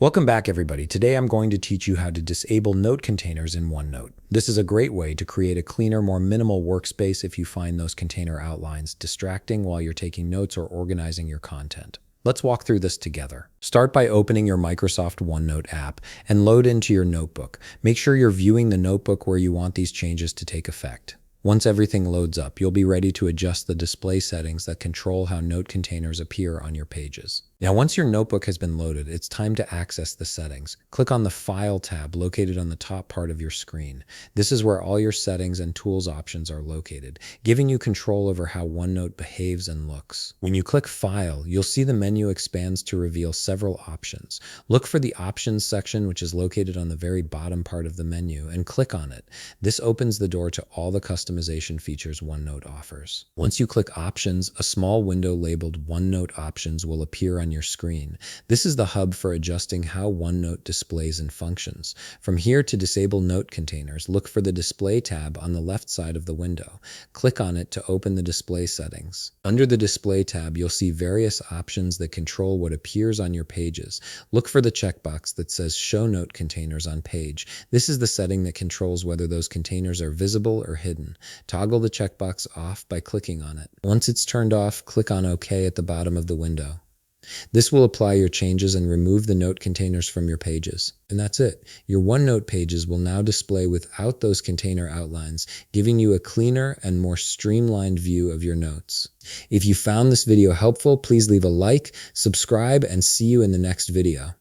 Welcome back, everybody. Today I'm going to teach you how to disable note containers in OneNote. This is a great way to create a cleaner, more minimal workspace if you find those container outlines distracting while you're taking notes or organizing your content. Let's walk through this together. Start by opening your Microsoft OneNote app and load into your notebook. Make sure you're viewing the notebook where you want these changes to take effect. Once everything loads up, you'll be ready to adjust the display settings that control how note containers appear on your pages. Now, once your notebook has been loaded, it's time to access the settings. Click on the File tab located on the top part of your screen. This is where all your settings and tools options are located, giving you control over how OneNote behaves and looks. When you click File, you'll see the menu expands to reveal several options. Look for the Options section, which is located on the very bottom part of the menu, and click on it. This opens the door to all the customization features OneNote offers. Once you click Options, a small window labeled OneNote Options will appear on your screen. This is the hub for adjusting how OneNote displays and functions. From here, to disable note containers, look for the Display tab on the left side of the window. Click on it to open the display settings. Under the Display tab, you'll see various options that control what appears on your pages. Look for the checkbox that says Show Note Containers on Page. This is the setting that controls whether those containers are visible or hidden. Toggle the checkbox off by clicking on it. Once it's turned off, click on OK at the bottom of the window. This will apply your changes and remove the note containers from your pages. And that's it. Your OneNote pages will now display without those container outlines, giving you a cleaner and more streamlined view of your notes. If you found this video helpful, please leave a like, subscribe, and see you in the next video.